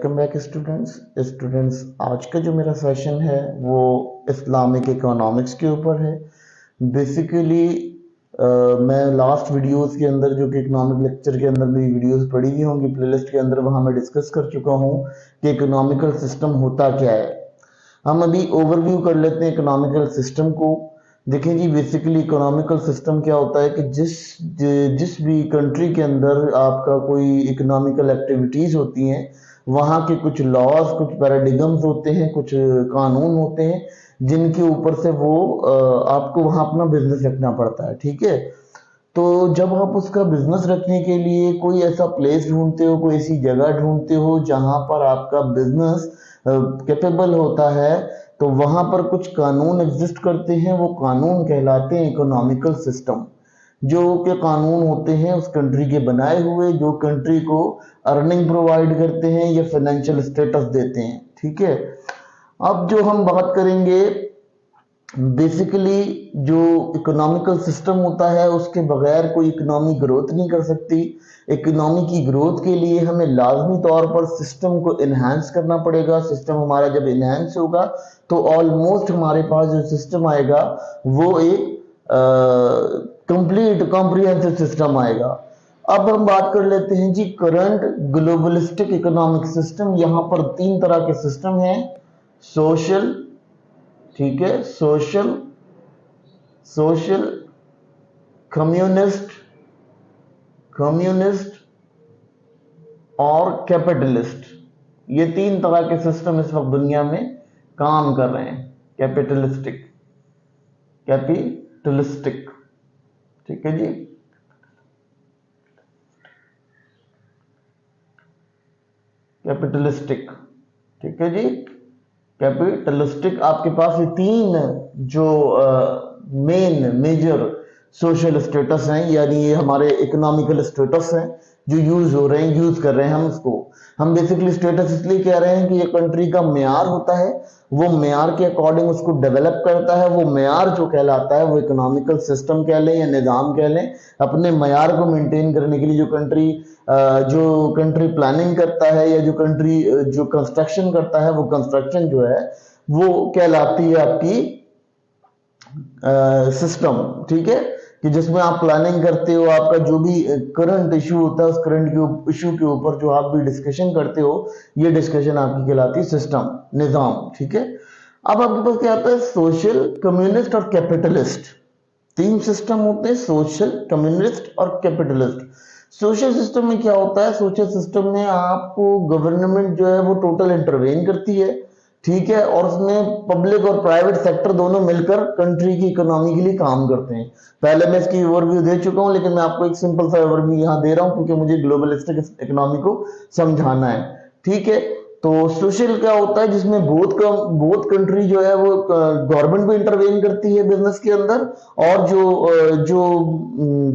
Welcome back students आज का जो मेरा सेशन है वो इस्लामिक इकोनॉमिक्स के ऊपर है। बेसिकली मैं लास्ट वीडियोस के अंदर जो कि इकोनॉमिक लेक्चर के अंदर मेरी वीडियोस पड़ी हुई होंगी प्लेलिस्ट के अंदर, वहाँ मैं डिस्कस कर चुका हूँ कि इकोनॉमिकल सिस्टम होता क्या है। हम अभी ओवरव्यू कर लेते हैं इकोनॉमिकल सिस्टम को। देखें जी, बेसिकली इकोनॉमिकल सिस्टम क्या होता है कि जिस भी कंट्री के अंदर आपका कोई इकोनॉमिकल एक्टिविटीज होती हैं, वहाँ के कुछ लॉज, कुछ पैराडिगम्स होते हैं, कुछ कानून होते हैं जिनके ऊपर से वो आपको वहाँ अपना बिजनेस रखना पड़ता है। ठीक है, तो जब आप उसका बिजनेस रखने के लिए कोई ऐसा प्लेस ढूंढते हो, कोई ऐसी जगह ढूंढते हो जहां पर आपका बिजनेस कैपेबल होता है, तो वहां पर कुछ कानून एग्जिस्ट करते हैं। वो कानून कहलाते हैं इकोनॉमिकल सिस्टम। जो के कानून होते हैं उस कंट्री के बनाए हुए, जो कंट्री को अर्निंग प्रोवाइड करते हैं या फाइनेंशियल स्टेटस देते हैं। ठीक है, अब जो हम बात करेंगे, बेसिकली जो इकोनॉमिकल सिस्टम होता है उसके बगैर कोई इकोनॉमी ग्रोथ नहीं कर सकती। इकोनॉमी की ग्रोथ के लिए हमें लाजमी तौर पर सिस्टम को इन्हांस करना पड़ेगा। सिस्टम हमारा जब इन्हांस होगा तो ऑलमोस्ट हमारे पास जो सिस्टम आएगा वो एक कंप्लीट कॉम्प्रिहेंसिव सिस्टम आएगा। अब हम बात कर लेते हैं जी करंट ग्लोबलिस्टिक इकोनॉमिक सिस्टम। यहाँ पर तीन तरह के सिस्टम हैं, सोशल, ठीक है, सोशल कम्युनिस्ट और कैपिटलिस्ट। ये तीन तरह के सिस्टम इस वक्त दुनिया में काम कर रहे हैं। कैपिटलिस्टिक, ठीक है जी। कैपिटलिस्टिक, ठीक है जी। कैपिटलिस्टिक, आपके पास ये तीन जो मेजर सोशल स्टेटस हैं, यानी ये हमारे इकोनॉमिकल स्टेटस हैं जो यूज हो रहे हैं, यूज कर रहे हैं हम उसको। हम बेसिकली स्टेटस इसलिए कह रहे हैं कि ये कंट्री का मेयार होता है, वो मेयार के अकॉर्डिंग उसको डेवलप करता है। वो मेयार जो कहलाता है वो इकोनॉमिकल सिस्टम कह लें या निज़ाम कह लें। अपने मेयार को मेंटेन करने के लिए जो कंट्री प्लानिंग करता है या जो कंट्री जो कंस्ट्रक्शन करता है, वो कंस्ट्रक्शन जो है वो कहलाती है आपकी सिस्टम। ठीक है, कि जिसमें आप प्लानिंग करते हो, आपका जो भी करंट इशू होता है उस करंट इशू के ऊपर जो आप भी डिस्कशन करते हो, ये डिस्कशन आपकी कहलाती है सिस्टम, निजाम। ठीक है, अब आपके पास क्या आता है, सोशल, कम्युनिस्ट और कैपिटलिस्ट। तीन सिस्टम होते हैं, सोशल, कम्युनिस्ट और कैपिटलिस्ट। सोशल सिस्टम में क्या होता है, सोशल सिस्टम में आपको गवर्नमेंट जो है वो टोटल इंटरवेन करती है। ठीक है, और उसमें पब्लिक और प्राइवेट सेक्टर दोनों मिलकर कंट्री की इकोनॉमी के लिए काम करते हैं। पहले मैं इसकी ओवरव्यू दे चुका हूं, लेकिन मैं आपको एक सिंपल सा ओवरव्यू यहां दे रहा हूं क्योंकि मुझे ग्लोबलिस्टिक इकोनॉमी को समझाना है। ठीक है, तो सोशल क्या होता है, जिसमें बोथ कंट्री जो है वो गवर्नमेंट भी इंटरवेन करती है बिजनेस के अंदर, और जो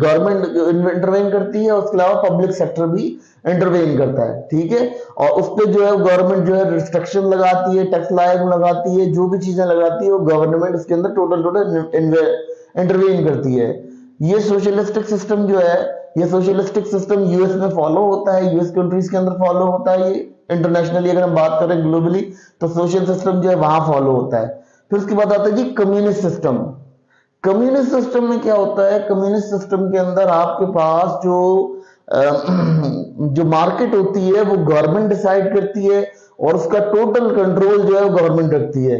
गवर्नमेंट इंटरवेन करती है उसके अलावा पब्लिक सेक्टर भी इंटरवेन करता है। ठीक है, और उस पर जो है गवर्नमेंट जो है रिस्ट्रिक्शन लगाती है, टैक्स लाइक लगाती है, जो भी चीजें लगाती है वो गवर्नमेंट उसके अंदर टोटल इंटरवेन करती है। ये सोशलिस्टिक सिस्टम जो है, ये सोशलिस्टिक सिस्टम यूएस में फॉलो होता है, यूएस कंट्रीज के अंदर फॉलो होता है। ये इंटरनेशनली अगर हम बात करें ग्लोबली, तो सोशल सिस्टम जो है वहां फॉलो होता है। फिर उसके बाद आता है जी कम्युनिस्ट सिस्टम। कम्युनिस्ट सिस्टम में क्या होता है, कम्युनिस्ट सिस्टम के अंदर आपके पास जो मार्केट होती है वो गवर्नमेंट डिसाइड करती है और उसका टोटल कंट्रोल जो है वो गवर्नमेंट रखती है।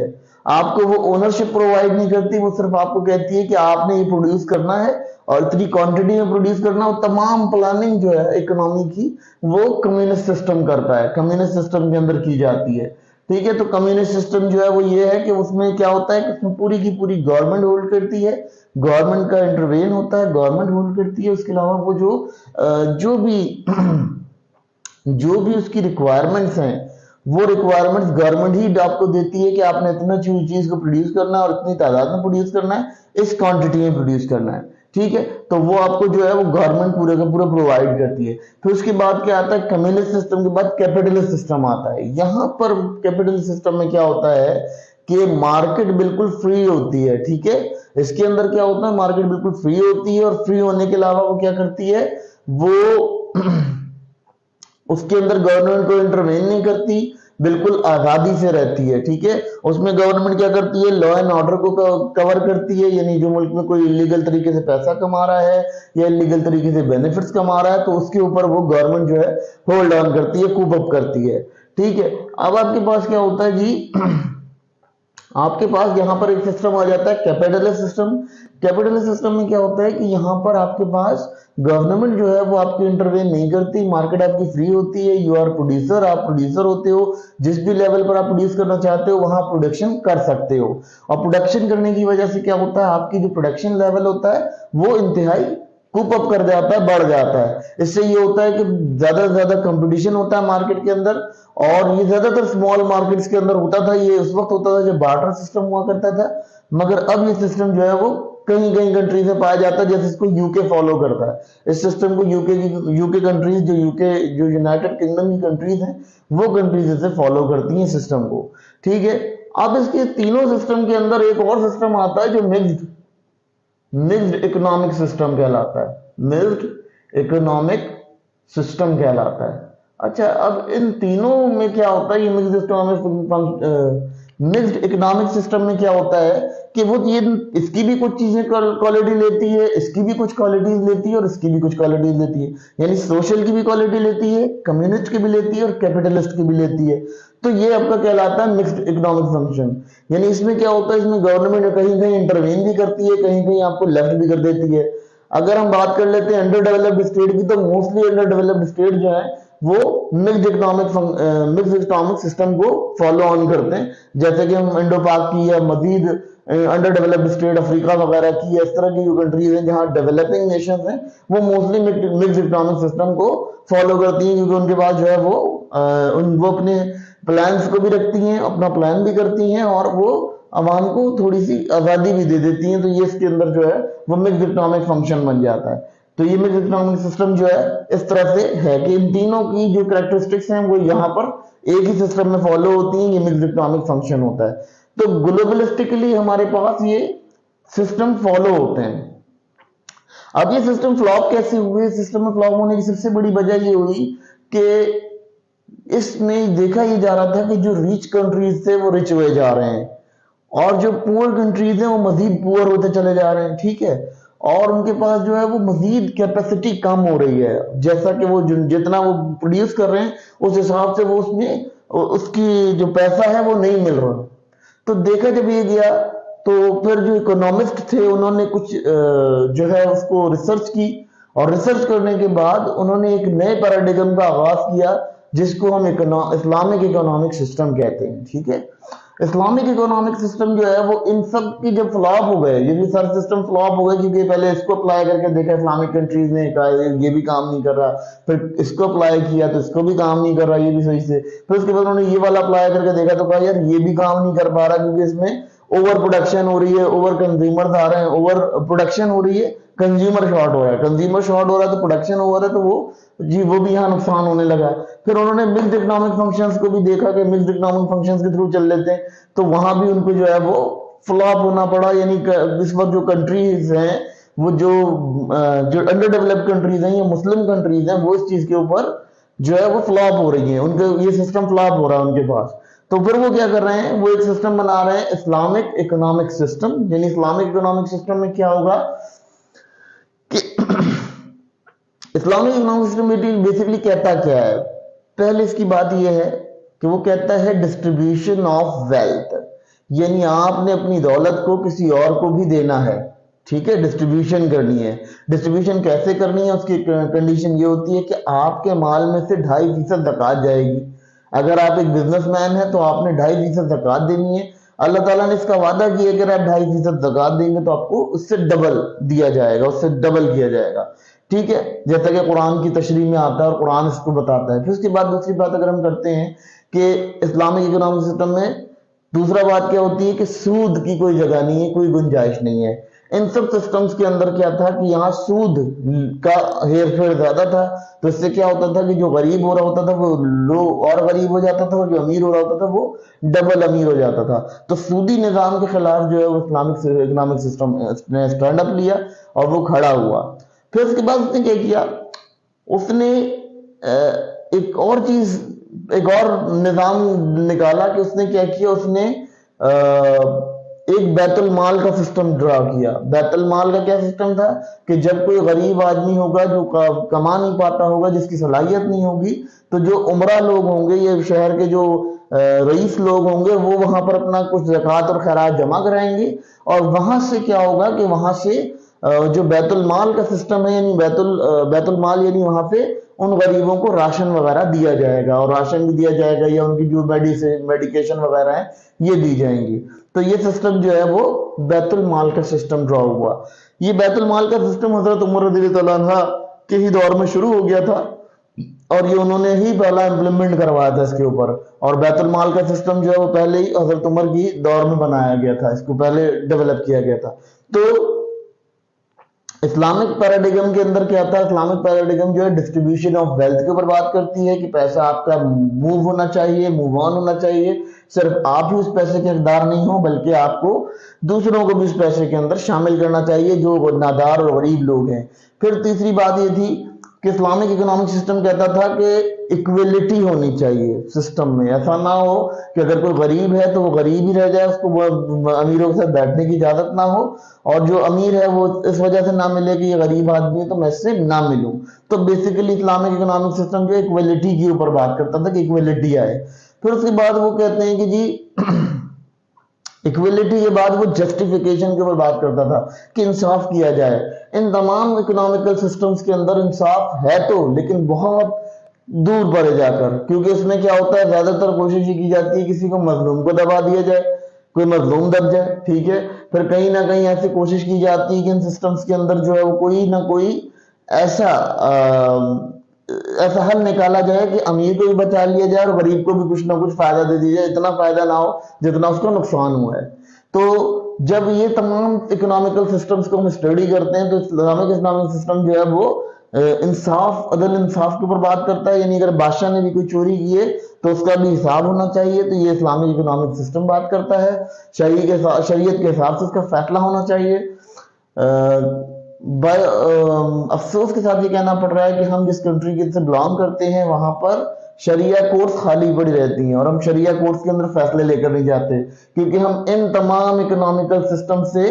आपको वो ओनरशिप प्रोवाइड नहीं करती, वो सिर्फ आपको कहती है कि आपने ये प्रोड्यूस करना है और इतनी क्वांटिटी में प्रोड्यूस करना है। तमाम प्लानिंग जो है इकोनॉमी की वो कम्युनिस्ट सिस्टम करता है, कम्युनिस्ट सिस्टम के अंदर की जाती है। ठीक है, तो कम्युनिस्ट सिस्टम जो है वो ये है कि उसमें क्या होता है कि उसमें पूरी की पूरी गवर्नमेंट होल्ड करती है, गवर्नमेंट का इंटरवेन होता है, गवर्नमेंट होल्ड करती है। उसके अलावा वो जो भी उसकी रिक्वायरमेंट्स हैं, वो रिक्वायरमेंट्स गवर्नमेंट ही आपको देती है कि आपने इतना चीज को प्रोड्यूस करना है और इतनी तादाद में प्रोड्यूस करना है, इस क्वांटिटी में प्रोड्यूस करना है। ठीक है, तो वो आपको जो है वो गवर्नमेंट पूरे का पूरा प्रोवाइड करती है। फिर उसके बाद क्या आता है, कम्युनिस्ट सिस्टम के बाद कैपिटलिस्ट सिस्टम आता है। यहाँ पर कैपिटलिस्ट सिस्टम में क्या होता है कि मार्केट बिल्कुल फ्री होती है। ठीक है, इसके अंदर क्या होता है, मार्केट बिल्कुल फ्री होती है और फ्री होने के अलावा वो क्या करती है, वो उसके अंदर गवर्नमेंट को इंटरवेन नहीं करती, बिल्कुल आजादी से रहती है, ठीक है। उसमें गवर्नमेंट क्या करती है, लॉ एंड ऑर्डर को कवर करती है, यानी जो मुल्क में कोई इलीगल तरीके से पैसा कमा रहा है या इलीगल तरीके से बेनिफिट्स कमा रहा है तो उसके ऊपर वो गवर्नमेंट जो है होल्ड ऑन करती है, कूप अप करती है, ठीक है। अब आपके पास क्या होता है जी आपके पास यहाँ पर एक सिस्टम आ जाता है कैपिटलिस्ट सिस्टम। कैपिटलिस्ट सिस्टम में क्या होता है कि यहाँ पर आपके पास गवर्नमेंट जो है वो आपकी इंटरवेन नहीं करती, मार्केट आपकी फ्री होती है, यू आर प्रोड्यूसर, आप प्रोड्यूसर होते हो, जिस भी लेवल पर आप प्रोड्यूस करना चाहते हो वहां प्रोडक्शन कर सकते हो। और प्रोडक्शन करने की वजह से क्या होता है, आपकी जो प्रोडक्शन लेवल होता है वो इंतहाई कूप अप कर जाता है, बढ़ जाता है। इससे ये होता है कि ज्यादा से ज्यादा कंपटीशन होता है मार्केट के अंदर, और ये ज्यादातर स्मॉल मार्केट्स के अंदर होता था। ये उस वक्त होता था जब बार्टर सिस्टम हुआ करता था, मगर अब ये सिस्टम जो है वो कहीं कहीं कंट्रीज में पाया जाता है, जैसे इसको यूके फॉलो करता है। इस सिस्टम को यूके कंट्रीज जो यूनाइटेड किंगडम की कंट्रीज हैं वो कंट्रीज इसे फॉलो करती हैं सिस्टम को, ठीक है। अब इसके तीनों सिस्टम के अंदर एक और सिस्टम आता है जो मिक्स्ड इकोनॉमिक सिस्टम कहलाता है। मिक्स्ड इकोनॉमिक सिस्टम कहलाता है। अच्छा, अब इन तीनों में क्या होता है, ये मिक्स्ड इकोनॉमिक सिस्टम में क्या होता है कि वो ये इसकी भी कुछ चीजें क्वालिटी लेती है, इसकी भी कुछ क्वालिटीज लेती है और इसकी भी कुछ क्वालिटीज लेती है, यानी सोशल की भी क्वालिटी लेती है, कम्युनिस्ट की भी लेती है और कैपिटलिस्ट की भी लेती है। तो ये आपका कहलाता है मिक्स्ड इकोनॉमिक फंक्शन। यानी इसमें क्या होता है, इसमें गवर्नमेंट कहीं कहीं इंटरवीन भी करती है, कहीं कहीं आपको लेफ्ट भी कर देती है। अगर हम बात कर लेते हैं अंडर डेवलप्ड स्टेट की, तो मोस्टली अंडर डेवलप्ड स्टेट जो है वो मिक्स्ड इकोनॉमिक सिस्टम को फॉलो ऑन करते हैं, जैसे कि हम इंडो पाक की या मजीद अंडर डेवलप्ड स्टेट अफ्रीका वगैरह की, इस तरह की जो कंट्रीज हैं जहां डेवलपिंग नेशंस हैं वो मोस्टली मिक्स्ड इकोनॉमिक सिस्टम को फॉलो करती हैं, क्योंकि उनके पास जो है वो अपने प्लान्स को भी रखती हैं, अपना प्लान भी करती हैं और वो आवाम को थोड़ी सी आजादी भी दे देती हैं। तो ये इसके अंदर जो है वो मिक्स्ड इकोनॉमिक फंक्शन बन जाता है। तो ये मिक्स्ड इकोनॉमिक सिस्टम जो है इस तरह से है कि इन तीनों की जो कैरेक्टरिस्टिक्स हैं वो यहाँ पर एक ही सिस्टम में फॉलो होती हैं, ये मिक्स्ड इकोनॉमिक फंक्शन होता है। तो ग्लोबलिस्टिकली हमारे पास ये सिस्टम फॉलो होते हैं। अब ये सिस्टम फ्लॉप कैसे हुए, सिस्टम में फ्लॉप होने की सबसे बड़ी वजह ये हुई कि इसमें देखा ये जा रहा था कि जो रिच कंट्रीज थे वो रिच हुए जा रहे हैं और जो पुअर कंट्रीज हैं वो मजीद पुअर होते चले जा रहे हैं, ठीक है। और उनके पास जो है वो मजीद कैपेसिटी कम हो रही है, जैसा कि वो जितना वो प्रोड्यूस कर रहे हैं उस हिसाब से वो उसमें उसकी जो पैसा है वो नहीं मिल रहा। तो देखा जब ये गया तो फिर जो इकोनॉमिस्ट थे उन्होंने कुछ जो है उसको रिसर्च की, और रिसर्च करने के बाद उन्होंने एक नए पैराडिगम का आगाज किया जिसको हम इस्लामिक इकोनॉमिक सिस्टम कहते हैं, ठीक है। इस्लामिक इकोनॉमिक सिस्टम जो है वो इन सब की जब फ्लॉप हो गए, ये भी सारे सिस्टम फ्लॉप हो गए, क्योंकि पहले इसको अप्लाई करके देखा इस्लामिक कंट्रीज ने, कहा ये भी काम नहीं कर रहा, फिर इसको अप्लाई किया तो इसको भी काम नहीं कर रहा ये भी सही से, फिर उसके बाद उन्होंने ये वाला अप्लाई करके देखा तो कहा यार ये भी काम नहीं कर पा रहा, क्योंकि इसमें ओवर प्रोडक्शन हो रही है, ओवर कंज्यूमर्स आ रहे हैं, ओवर प्रोडक्शन हो रही है, कंज्यूमर शॉर्ट हो रहा है, कंज्यूमर शॉर्ट हो रहा है तो प्रोडक्शन ओवर है, तो वो भी यहाँ नुकसान होने लगा। फिर उन्होंने मिक्स्ड इकोनॉमिक फंक्शंस को भी देखा कि मिक्स्ड इकोनॉमिक फंक्शंस के थ्रू चल लेते हैं, तो वहां भी उनको जो है वो फ्लॉप होना पड़ा। यानी इस वक्त जो कंट्रीज हैं वो जो अंडर डेवलप्ड कंट्रीज हैं या मुस्लिम कंट्रीज हैं वो इस चीज के ऊपर जो है वो फ्लॉप हो रही है, उनके ये सिस्टम फ्लॉप हो रहा है उनके पास। तो फिर वो क्या कर रहे हैं, वो एक सिस्टम बना रहे हैं इस्लामिक इकोनॉमिक सिस्टम। यानी इस्लामिक इकोनॉमिक सिस्टम में क्या होगा कि इस्लामिक इकोनॉमिक सिस्टम बेसिकली कहता क्या है, पहले इसकी बात यह है कि वो कहता है डिस्ट्रीब्यूशन ऑफ वेल्थ, यानी आपने अपनी दौलत को किसी और को भी देना है, ठीक है, डिस्ट्रीब्यूशन करनी है। डिस्ट्रीब्यूशन कैसे करनी है, उसकी कंडीशन ये होती है कि आपके माल में से 2.5% ज़कात जाएगी। अगर आप एक बिजनेसमैन है तो आपने 2.5% ज़कात देनी है। अल्लाह ताला ने इसका वादा किया कि अगर आप 2.5% ज़कात देंगे तो आपको उससे डबल दिया जाएगा, उससे डबल किया जाएगा, ठीक है, जैसा कि कुरान की तशरीह में आता है और कुरान इसको बताता है। फिर उसके बाद दूसरी बात अगर हम करते हैं कि इस्लामिक इकोनॉमिक सिस्टम में दूसरा बात क्या होती है कि सूद की कोई जगह नहीं है, कोई गुंजाइश नहीं है। इन सब सिस्टम्स के अंदर क्या था कि यहाँ सूद का हेर फेर ज्यादा था, तो इससे क्या होता था कि जो गरीब हो रहा होता था वो लो और गरीब हो जाता था, और जो अमीर हो रहा होता था वो डबल अमीर हो जाता था। तो सूदी निजाम के खिलाफ जो है वो इस्लामिक इकोनॉमिक सिस्टम ने स्टैंड अप लिया और वो खड़ा हुआ। फिर उसके बाद उसने क्या किया, उसने एक और चीज, एक और निजाम निकाला कि उसने क्या किया, उसने एक बैतुल माल का सिस्टम ड्रा किया। बैतुल माल का क्या सिस्टम था कि जब कोई गरीब आदमी होगा जो कमा नहीं पाता होगा, जिसकी सलाहियत नहीं होगी, तो जो उमरा लोग होंगे, ये शहर के जो रईस लोग होंगे, वो वहां पर अपना कुछ ज़कात और खैरात जमा कराएंगे, और वहां से क्या होगा कि वहां से जो बैतुल माल का सिस्टम है, यानी बैतुल माल, यानी वहां पे उन गरीबों को राशन वगैरह दिया जाएगा, और राशन भी दिया जाएगा, या उनकी जो मेडिकेशन वगैरह है ये दी जाएंगी। तो ये सिस्टम जो है वो बैतुल माल का सिस्टम ड्रॉ हुआ। ये बैतुल माल का सिस्टम हजरत उमर रज़ियल्लाहु अन्हा के ही दौर में शुरू हो गया था, और ये उन्होंने ही पहला इंप्लीमेंट करवाया था इसके ऊपर। और बैतुल माल का सिस्टम जो है वो पहले ही हजरत उमर की दौर में बनाया गया था, इसको पहले डेवलप किया गया था। तो इस्लामिक पैराडिगम के अंदर क्या आता है, इस्लामिक पैराडिगम जो है डिस्ट्रीब्यूशन ऑफ वेल्थ के ऊपर बात करती है कि पैसा आपका मूव होना चाहिए, मूव ऑन होना चाहिए। सिर्फ आप ही उस पैसे के हकदार नहीं हो, बल्कि आपको दूसरों को भी उस पैसे के अंदर शामिल करना चाहिए, जो नादार और गरीब लोग हैं। फिर तीसरी बात ये थी कि इस्लामिक इकोनॉमिक सिस्टम कहता था कि इक्वलिटी होनी चाहिए सिस्टम में। ऐसा ना हो कि अगर कोई गरीब है तो वो गरीब ही रह जाए, उसको अमीरों के साथ बैठने की इजाजत ना हो, और जो अमीर है वो इस वजह से ना मिले कि ये गरीब आदमी है तो मैं इससे ना मिलूं। तो बेसिकली इस्लामिक इकोनॉमिक सिस्टम जो इक्वलिटी के ऊपर बात करता था कि इक्वलिटी आए। फिर उसके बाद वो कहते हैं कि जी इक्वलिटी के बाद वो जस्टिफिकेशन के ऊपर बात करता था कि इंसाफ किया जाए। इन तमाम इकोनॉमिकल सिस्टम्स के अंदर इंसाफ है तो, लेकिन बहुत दूर पड़े जाकर, क्योंकि इसमें क्या होता है, ज्यादातर कोशिश ये की जाती है किसी को मजलूम को दबा दिया जाए, कोई मजलूम दब जाए, ठीक है। फिर कहीं ना कहीं ऐसी कोशिश की जाती है कि इन सिस्टम्स के अंदर जो है वो कोई ना कोई ऐसा ऐसा हल निकाला जाए कि अमीर को भी बचा लिया जाए और गरीब को भी कुछ ना कुछ फायदा दे दिया जाए, इतना फायदा ना हो जितना उसको नुकसान हुआ है। तो जब ये तमाम इकोनॉमिकल सिस्टम्स को हम स्टडी करते हैं, तो इस्लामिक इकोनॉमिक सिस्टम जो है वो इंसाफ, अदल इंसाफ के ऊपर बात करता है। यानी अगर बादशाह ने भी कोई चोरी की है तो उसका भी हिसाब होना चाहिए, तो ये इस्लामिक इकोनॉमिक सिस्टम बात करता है। शरीयत के हिसाब से उसका फैसला होना चाहिए। अफसोस के साथ ये कहना पड़ रहा है कि हम जिस कंट्री के से बिलोंग करते हैं वहां पर शरिया कोर्स खाली पड़ी रहती हैं, और हम शरिया कोर्स के अंदर फैसले लेकर नहीं जाते, क्योंकि हम इन तमाम इकोनॉमिकल सिस्टम से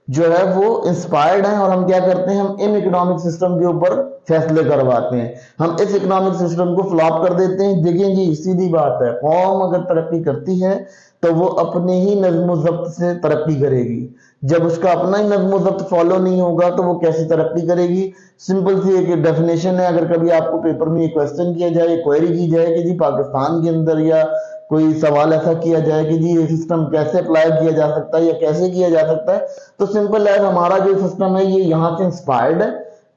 जो है वो इंस्पायर्ड हैं, और हम क्या करते हैं, हम इन इकोनॉमिक सिस्टम के ऊपर फैसले करवाते हैं। हम इस इकोनॉमिक सिस्टम को फ्लॉप कर देते हैं। देखिए जी, सीधी बात है, कौम अगर तरक्की करती है तो वो अपने ही नज्म ज़ब्त से तरक्की करेगी। जब उसका अपना ही नज्म ज़ब्त फॉलो नहीं होगा तो वो कैसे तरक्की करेगी। सिंपल सी एक डेफिनेशन है। अगर कभी आपको पेपर में ये क्वेश्चन किया जाए, क्वेरी की जाए कि जी पाकिस्तान के अंदर, या कोई सवाल ऐसा किया जाए कि जी ये सिस्टम कैसे अप्लाई किया जा सकता है या कैसे किया जा सकता है, तो सिंपल है, हमारा जो सिस्टम है ये यहाँ से इंस्पायर्ड है,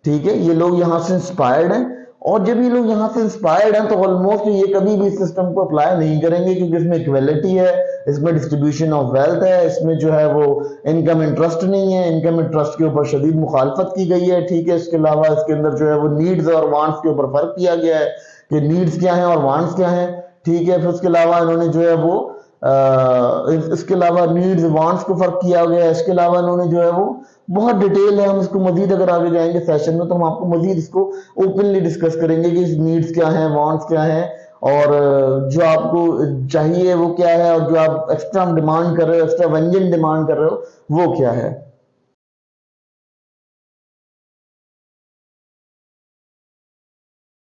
ठीक है, ये लोग यहाँ से इंस्पायर्ड हैं, और जब ये लोग यहाँ से इंस्पायर्ड हैं तो ऑलमोस्ट ये कभी भी इस सिस्टम को अप्लाई नहीं करेंगे, क्योंकि इसमें इक्वलिटी है, इसमें डिस्ट्रीब्यूशन ऑफ वेल्थ है, इसमें जो है वो इनकम इंटरेस्ट नहीं है, इनकम इंटरेस्ट के ऊपर शदीद मुखालफत की गई है, ठीक है। इसके अलावा इसके अंदर जो है वो नीड्स और वांट्स के ऊपर फर्क किया गया है कि नीड्स क्या है और वांट्स क्या है, ठीक है। फिर उसके अलावा इन्होंने जो है वो इसके अलावा नीड्स वांट्स को फर्क किया गया है। इसके अलावा इन्होंने जो है वो बहुत डिटेल है, हम इसको मजीद अगर आगे जाएंगे सेशन में तो हम आपको मजीद इसको ओपनली डिस्कस करेंगे कि नीड्स क्या है, वांट्स क्या है, और जो आपको चाहिए वो क्या है, और जो आप एक्स्ट्रा डिमांड कर रहे हो, एक्स्ट्रा व्यंजन डिमांड कर रहे हो वो क्या है।